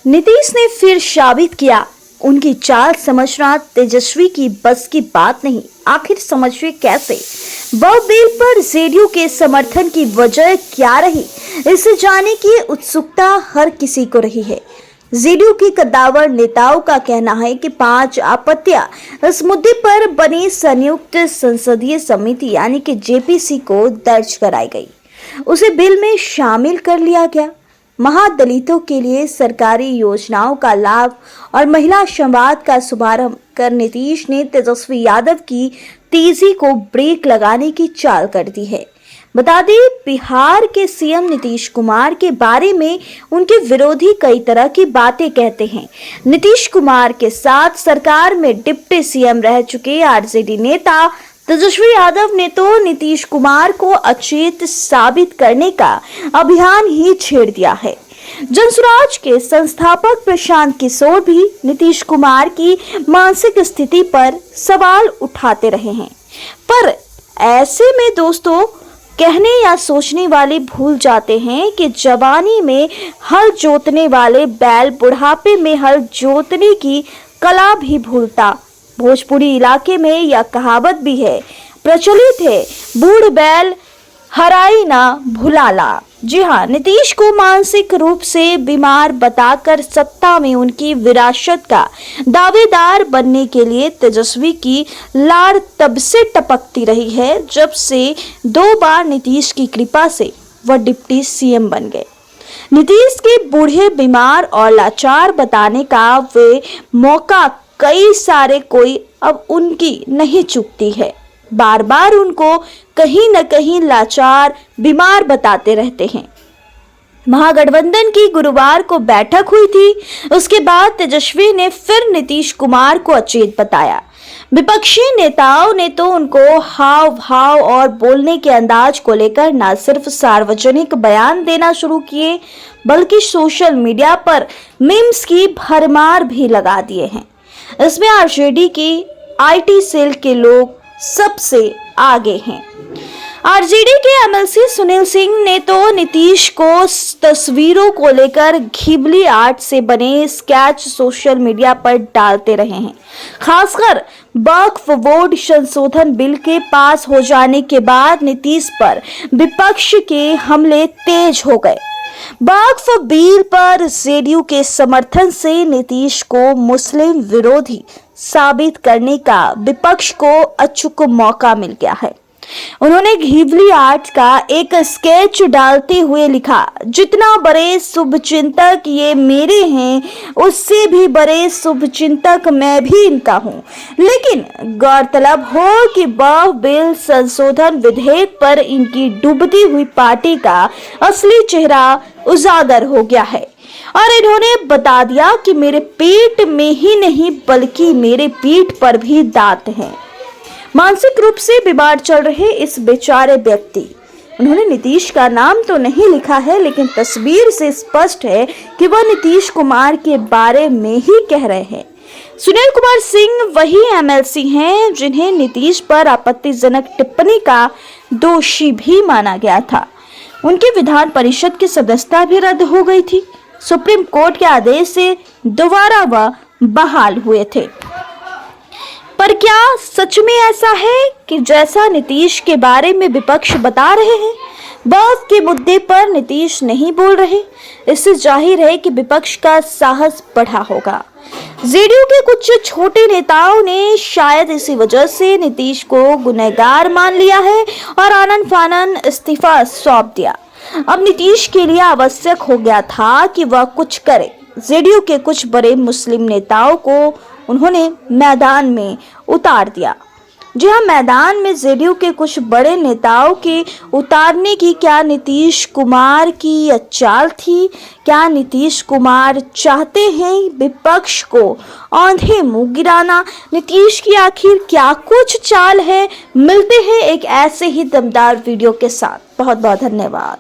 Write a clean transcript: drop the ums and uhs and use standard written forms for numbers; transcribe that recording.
नीतीश ने फिर साबित किया उनकी चाल समझना तेजस्वी की बस की बात नहीं। आखिर समझिए कैसे। वह बिल पर जेडीयू के समर्थन की वजह क्या रही, इसे जानने की उत्सुकता हर किसी को रही है। जेडीयू की कद्दावर नेताओं का कहना है कि 5 आपत्तियां इस मुद्दे पर बनी संयुक्त संसदीय समिति यानी कि जेपीसी को दर्ज कराई गई, उसे बिल में शामिल कर लिया गया। महादलितों के लिए सरकारी योजनाओं का लाभ और महिला संवाद का शुभारंभ कर नीतीश ने तेजस्वी यादव की तेजी को ब्रेक लगाने की चाल कर दी है। बता दें, बिहार के सीएम नीतीश कुमार के बारे में उनके विरोधी कई तरह की बातें कहते हैं। नीतीश कुमार के साथ सरकार में डिप्टी सीएम रह चुके आरजेडी नेता तेजस्वी यादव ने तो नीतीश कुमार को अचेत साबित करने का अभियान ही छेड़ दिया है। जनसुराज के संस्थापक प्रशांत किशोर भी नीतीश कुमार की मानसिक स्थिति पर सवाल उठाते रहे हैं। पर ऐसे में दोस्तों, कहने या सोचने वाले भूल जाते हैं कि जवानी में हल जोतने वाले बैल बुढ़ापे में हल जोतने की कला भी भूलता। भोजपुरी इलाके में यह कहावत भी है, प्रचलित है, बूढ़ बैल हराई ना भुलाला। जी हाँ, नीतीश को मानसिक रूप से बीमार बताकर सत्ता में उनकी विरासत का दावेदार बनने के लिए तेजस्वी की लार तब से टपकती रही है जब से 2 बार नीतीश की कृपा से वह डिप्टी सीएम बन गए। नीतीश के बूढ़े, बीमार और लाचार बताने का वे मौका कई सारे कोई अब उनकी नहीं चूकती है। बार बार उनको कहीं न कहीं लाचार, बीमार बताते रहते हैं। महागठबंधन की गुरुवार को बैठक हुई थी। उसके बाद तेजस्वी ने फिर नीतीश कुमार को अचेत बताया। विपक्षी नेताओं ने तो उनको हाव भाव और बोलने के अंदाज को लेकर न सिर्फ सार्वजनिक बयान देना शुरू किए, बल्कि सोशल मीडिया पर मीम्स की भरमार भी लगा दिए हैं। इसमें आरजेडी की आईटी सेल के लोग सबसे आगे हैं। आरजेडी के एमएलसी सुनील सिंह ने तो नीतीश को तस्वीरों को लेकर घिबली आर्ट से बने स्केच सोशल मीडिया पर डालते रहे हैं। खासकर वक्फ बोर्ड संशोधन बिल के पास हो जाने के बाद नीतीश पर विपक्ष के हमले तेज हो गए। वक्फ बिल पर जेडीयू के समर्थन से नीतीश को मुस्लिम विरोधी साबित करने का विपक्ष को अचूक मौका मिल गया है। उन्होंने घिबली आर्ट का एक स्केच डालते हुए लिखा, जितना बड़े शुभचिंतक ये मेरे हैं, उससे भी बड़े शुभचिंतक मैं भी इनका हूँ। लेकिन गौरतलब हो कि वह बिल संशोधन विधेयक पर इनकी डूबती हुई पार्टी का असली चेहरा उजागर हो गया है और इन्होंने बता दिया कि मेरे पेट में ही नहीं बल्कि मेरे पीठ पर भी दांत हैं। मानसिक रूप से बीमार चल रहे इस बेचारे व्यक्ति, उन्होंने नीतीश का नाम तो नहीं लिखा है, लेकिन तस्वीर से स्पष्ट है कि वह नीतीश कुमार के बारे में ही कह रहे हैं। सुनील कुमार सिंह वही एमएलसी हैं जिन्हें नीतीश पर आपत्तिजनक टिप्पणी का दोषी भी माना गया था। उनकी विधान परिषद की सदस्यता भी रद्द हो गई थी। सुप्रीम कोर्ट के आदेश से दोबारा वह बहाल हुए थे। पर क्या सच में ऐसा है कि जैसा नीतीश के बारे में विपक्ष बता रहे हैं, वक्फ के मुद्दे पर नीतीश नहीं बोल रहे? इससे जाहिर है कि विपक्ष का साहस बढ़ा होगा। जेडीयू के कुछ छोटे नेताओं ने शायद इसी वजह से नीतीश को गुनहगार मान लिया है और आनन फानन इस्तीफा सौंप दिया। अब नीतीश के लिए आवश्यक हो गया था कि वह कुछ करे। जेडीयू के कुछ बड़े मुस्लिम नेताओं को उन्होंने मैदान में उतार दिया। जी हाँ, मैदान में जेडीयू के कुछ बड़े नेताओं के उतारने की क्या नीतीश कुमार की चाल थी? क्या नीतीश कुमार चाहते हैं विपक्ष को औंधे मुंह गिराना? नीतीश की आखिर क्या कुछ चाल है? मिलते हैं एक ऐसे ही दमदार वीडियो के साथ। बहुत बहुत धन्यवाद।